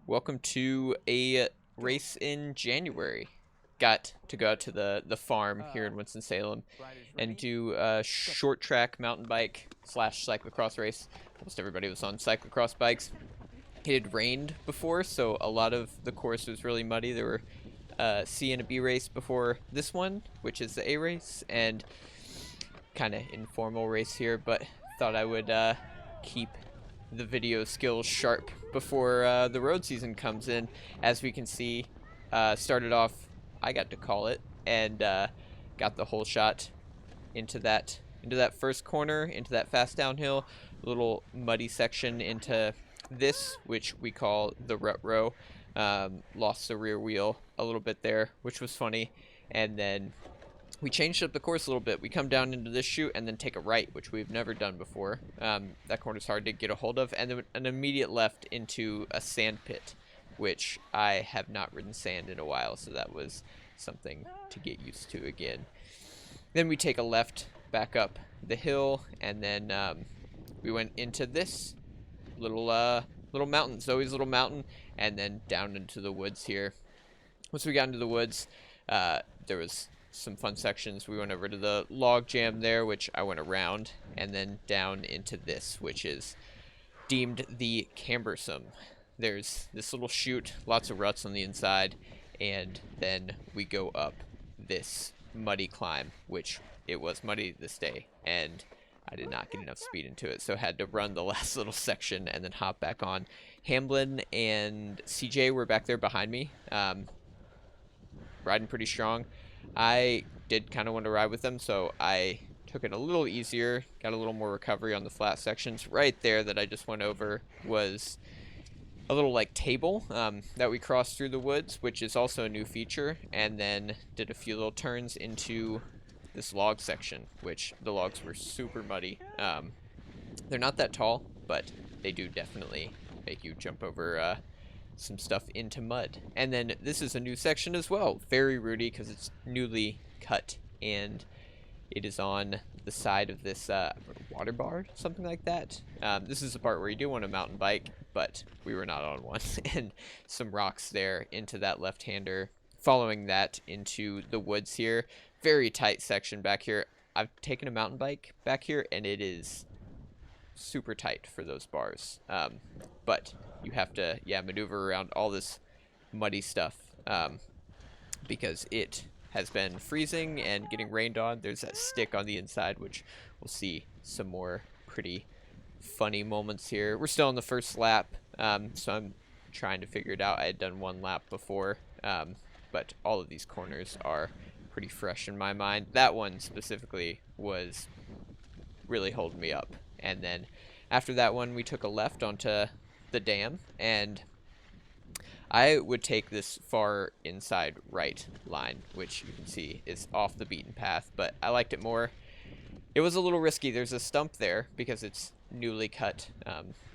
Welcome to a race in January. Got to go out to the farm here in Winston-Salem and do a short track mountain bike slash cyclocross race. Almost everybody was on cyclocross bikes. It had rained before, so a lot of the course was really muddy. There were C and a B race before this one, which is the A race, and kind of informal race here, but thought I would keep the video skills sharp before the road season comes in. As we can see, started off, I got to call it, and got the whole shot into that first corner, into that fast downhill, little muddy section into this, which we call the rut row. Lost the rear wheel a little bit there, which was funny, and then we changed up the course a little bit. We come down into this chute and then take a right, which we've never done before. That corner's hard to get a hold of. And then an immediate left into a sand pit, which I have not ridden sand in a while, so that was something to get used to again. Then we take a left back up the hill, and then we went into this little mountain, Zoe's little mountain, and then down into the woods here. Once we got into the woods, there was some fun sections. We went over to the log jam there, which I went around, and then down into this, which is deemed the Cambersome. There's this little chute, lots of ruts on the inside, and then we go up this muddy climb, which it was muddy this day, and I did not get enough speed into it, so had to run the last little section and then hop back on. Hamblin and CJ were back there behind me, riding pretty strong. I did kind of want to ride with them, so I took it a little easier, got a little more recovery on the flat sections. Right there that I just went over was a little like table that we crossed through the woods, which is also a new feature, and then did a few little turns into this log section, which the logs were super muddy. They're not that tall, but they do definitely make you jump over some stuff into mud. And then this is a new section as well, very rooty because it's newly cut, and it is on the side of this water bar, something like that. This is the part where you do want a mountain bike, but we were not on one. And some rocks there into that left-hander, following that into the woods here. Very tight section back here. I've taken a mountain bike back here, and it is super tight for those bars, but you have to maneuver around all this muddy stuff because it has been freezing and getting rained on. There's that stick on the inside, which we'll see some more pretty funny moments here. We're still on the first lap, so I'm trying to figure it out. I had done one lap before, but all of these corners are pretty fresh in my mind. That one specifically was really holding me up. And then after that one, we took a left onto the dam, and I would take this far inside right line, which you can see is off the beaten path, but I liked it more. It was a little risky. There's a stump there because it's newly cut.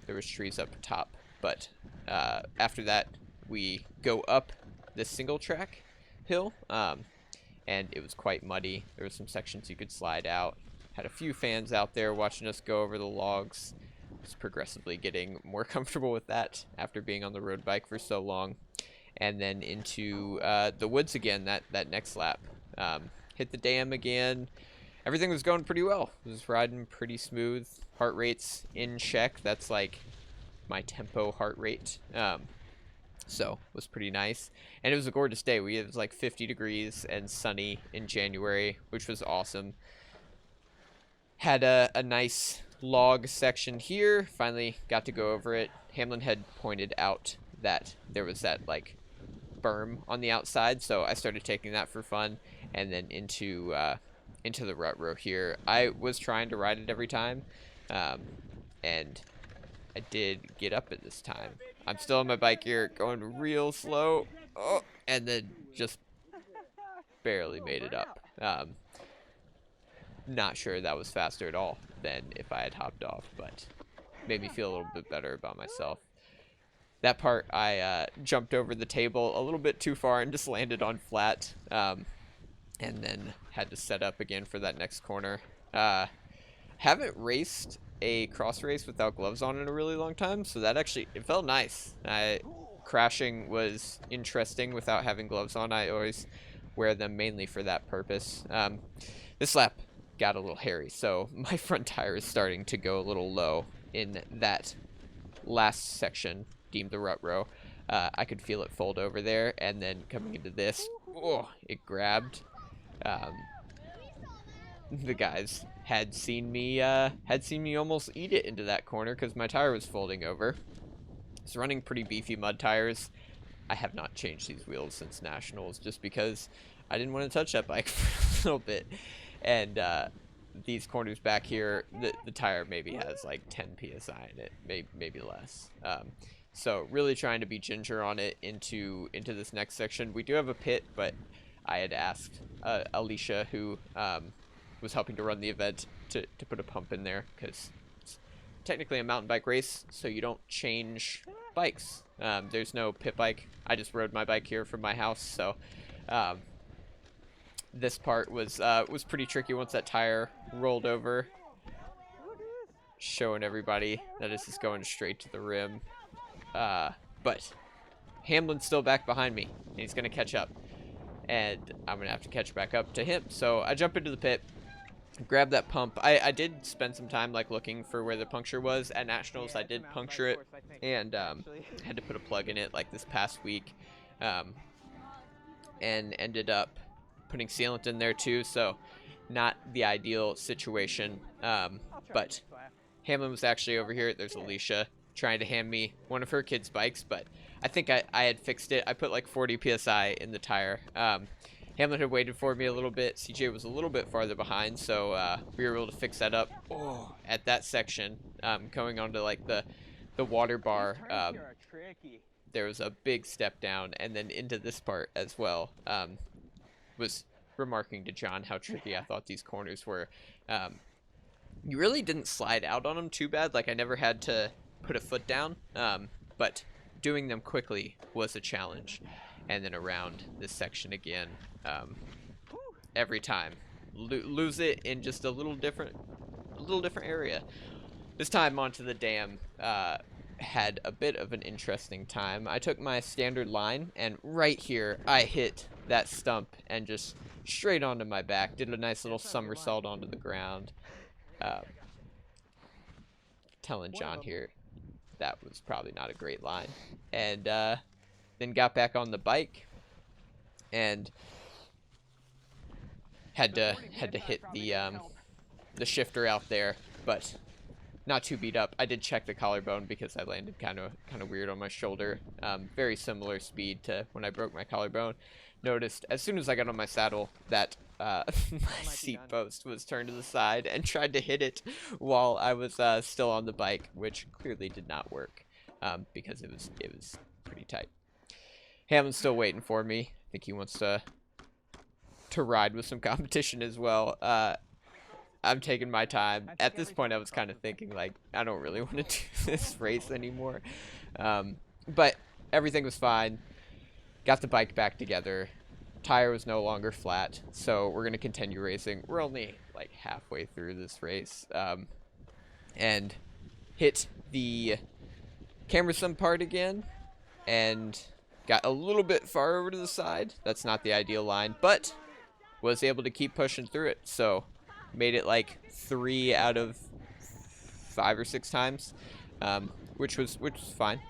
There was trees up top, but after that, we go up this single track hill, and it was quite muddy. There were some sections you could slide out. Had a few fans out there watching us go over the logs. Was progressively getting more comfortable with that after being on the road bike for so long. And then into the woods again, that next lap. Hit the dam again. Everything was going pretty well. I was riding pretty smooth. Heart rate's in check. That's like my tempo heart rate. So it was pretty nice. And it was a gorgeous day. It was like 50 degrees and sunny in January, which was awesome. Had a nice log section here. Finally got to go over it. Hamlin had pointed out that there was that like berm on the outside, so I started taking that for fun. And then into the rut row here. I was trying to ride it every time, and I did get up at this time. I'm still on my bike here, going real slow, and then just barely made it up. Not sure that was faster at all than if I had hopped off, but made me feel a little bit better about myself. That part, I jumped over the table a little bit too far and just landed on flat, and then had to set up again for that next corner. Haven't raced a cross race without gloves on in a really long time, so that actually, it felt nice. I crashing was interesting without having gloves on. I always wear them mainly for that purpose. This lap got a little hairy, so my front tire is starting to go a little low in that last section, deemed the rut row. I could feel it fold over there, and then coming into this, oh, it grabbed. The guys had seen me almost eat it into that corner because my tire was folding over. It's running pretty beefy mud tires. I have not changed these wheels since Nationals just because I didn't want to touch that bike for a little bit. And these corners back here, the tire maybe has like 10 psi in it, maybe less. So really trying to be ginger on it into this next section. We do have a pit, but I had asked Alicia, who was helping to run the event, to put a pump in there because it's technically a mountain bike race, so you don't change bikes. There's no pit bike. I just rode my bike here from my house, so this part was pretty tricky once that tire rolled over, showing everybody that this is going straight to the rim. But Hamlin's still back behind me, and he's going to catch up. And I'm going to have to catch back up to him. So I jump into the pit, grab that pump. I did spend some time like looking for where the puncture was. At Nationals, I did puncture it, and had to put a plug in it like this past week. And ended up putting sealant in there too. So not the ideal situation. But Hamlin was actually over here. There's Alicia trying to hand me one of her kids' bikes, but I think I had fixed it. I put like 40 psi in the tire. Hamlin had waited for me a little bit. CJ was a little bit farther behind, so we were able to fix that up. Oh, at that section, going onto like the water bar, there was a big step down, and then into this part as well. Was remarking to John how tricky I thought these corners were. You really didn't slide out on them too bad. Like I never had to put a foot down, but doing them quickly was a challenge. And then around this section again, every time lose it in just a little different area. This time onto the dam, had a bit of an interesting time. I took my standard line, and right here I hit that stump and just straight onto my back, did a nice little somersault onto the ground. Telling John here that was probably not a great line, and then got back on the bike and had to hit the shifter out there, but not too beat up. I did check the collarbone because I landed kind of weird on my shoulder. Very similar speed to when I broke my collarbone. Noticed as soon as I got on my saddle that my seat post was turned to the side, and tried to hit it while I was still on the bike, which clearly did not work because it was pretty tight. Hamlin's still waiting for me. I think he wants to ride with some competition as well. I'm taking my time. At this point, I was kind of thinking, like, I don't really want to do this race anymore. But everything was fine. Got the bike back together. Tire was no longer flat, so we're going to continue racing. We're only, like, halfway through this race. And hit the cumbersome part again, and got a little bit far over to the side. That's not the ideal line, but was able to keep pushing through it. So made it like 3 out of 5 or 6 times, which was fine.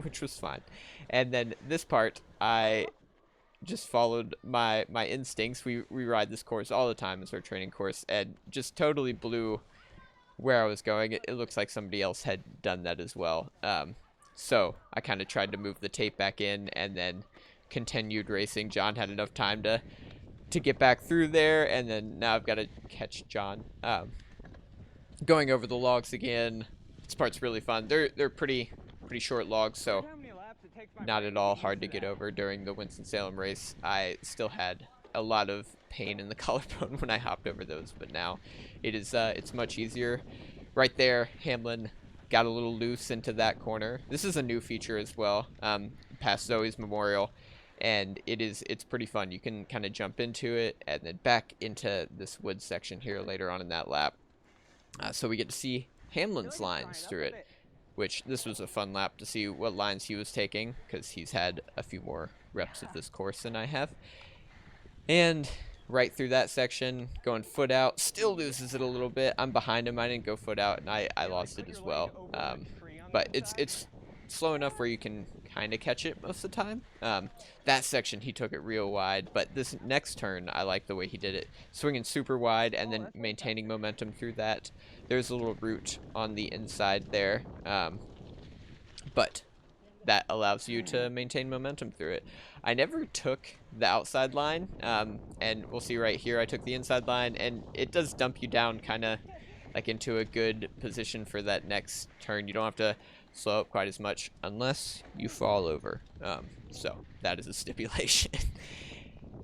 Which was fine. And then this part, I just followed my instincts. We ride this course all the time as our training course, and just totally blew where I was going. It looks like somebody else had done that as well. So I kind of tried to move the tape back in and then continued racing. John had enough time to get back through there, and then now I've got to catch John. Going over the logs again. This part's really fun. They're pretty short logs, so not at all hard to get over during the Winston-Salem race. I still had a lot of pain in the collarbone when I hopped over those, but now it's much easier. Right there, Hamlin got a little loose into that corner. This is a new feature as well, past Zoe's Memorial, and it's pretty fun. You can kind of jump into it and then back into this woods section here later on in that lap. So we get to see Hamlin's lines through it. which this was a fun lap to see what lines he was taking, because he's had a few more reps of this course than I have. And right through that section, going foot out, still loses it a little bit. I'm behind him. I didn't go foot out, and I lost it as well. But it's slow enough where you can kind of catch it most of the time. That section, he took it real wide, but this next turn, I like the way he did it. Swinging super wide and then maintaining momentum through that. There's a little root on the inside there, but that allows you to maintain momentum through it. I never took the outside line, and we'll see right here, I took the inside line, and it does dump you down kind of like into a good position for that next turn. You don't have to slow up quite as much unless you fall over. So that is a stipulation.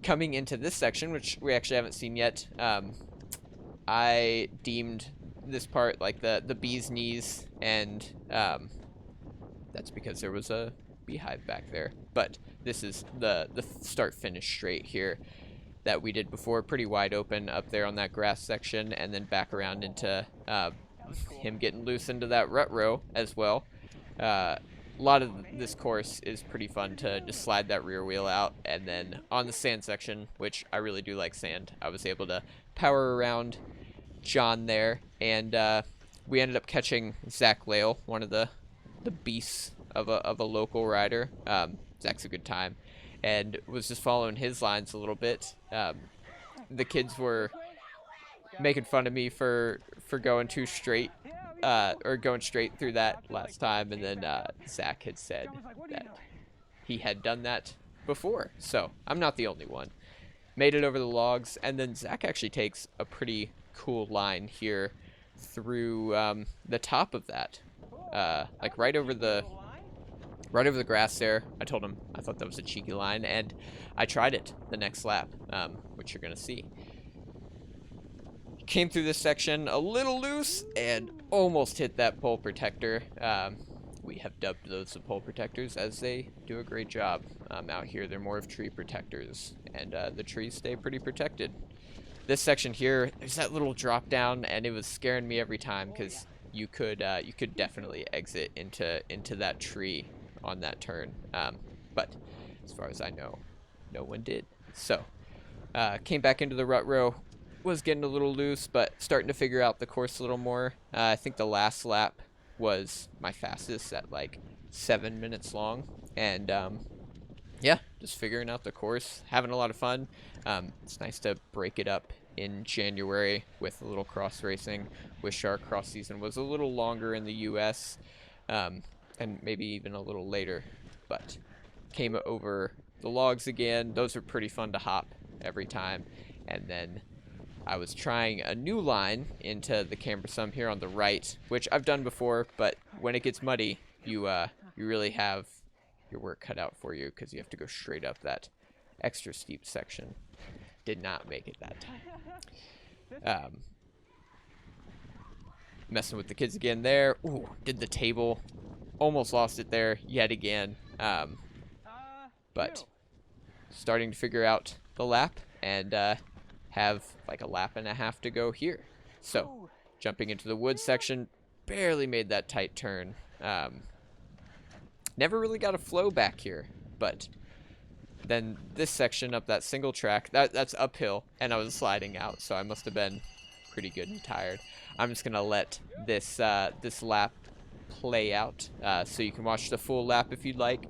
Coming into this section, which we actually haven't seen yet, I deemed this part like the bee's knees, and that's because there was a beehive back there. But this is the start-finish straight here that we did before, pretty wide open up there on that grass section, and then back around into him getting loose into that rut row as well. A lot of this course is pretty fun to just slide that rear wheel out, and then on the sand section, which I really do like sand, I was able to power around John there, and we ended up catching Zach Lale, one of the beasts of a local rider. Zach's a good time, and was just following his lines a little bit. The kids were making fun of me for going too straight, or going straight through that last time, and then Zach had said that he had done that before, so I'm not the only one. Made it over the logs, and then Zach actually takes a pretty cool line here through the top of that, like right over the grass there. I told him I thought that was a cheeky line, and I tried it the next lap, which you're gonna see. Came through this section a little loose and almost hit that pole protector. We have dubbed those the pole protectors, as they do a great job. Out here they're more of tree protectors, and the trees stay pretty protected. This section here, there's that little drop down, and it was scaring me every time, because you could definitely exit into that tree on that turn, but as far as I know, no one did. So came back into the rut row, was getting a little loose, but starting to figure out the course a little more. I think the last lap was my fastest at like 7 minutes long, and yeah, just figuring out the course, having a lot of fun. It's nice to break it up in January with a little cross racing. Wish our cross season was a little longer in the US, and maybe even a little later, but came over the logs again. Those are pretty fun to hop every time. And then I was trying a new line into the Cambersome here on the right, which I've done before, but when it gets muddy, you really have your work cut out for you, because you have to go straight up that extra steep section. Did not make it that time. Messing with the kids again there. Ooh, did the table. Almost lost it there yet again. But starting to figure out the lap, and have like a lap and a half to go here. So jumping into the woods section, barely made that tight turn. Never really got a flow back here, but then this section up that single track, that's uphill, and I was sliding out, so I must have been pretty good and tired. I'm just gonna let this this lap play out, so you can watch the full lap if you'd like.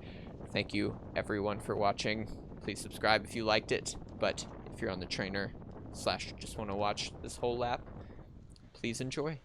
Thank you everyone for watching. Please subscribe if you liked it, but if you're on the trainer / just want to watch this whole lap, please enjoy.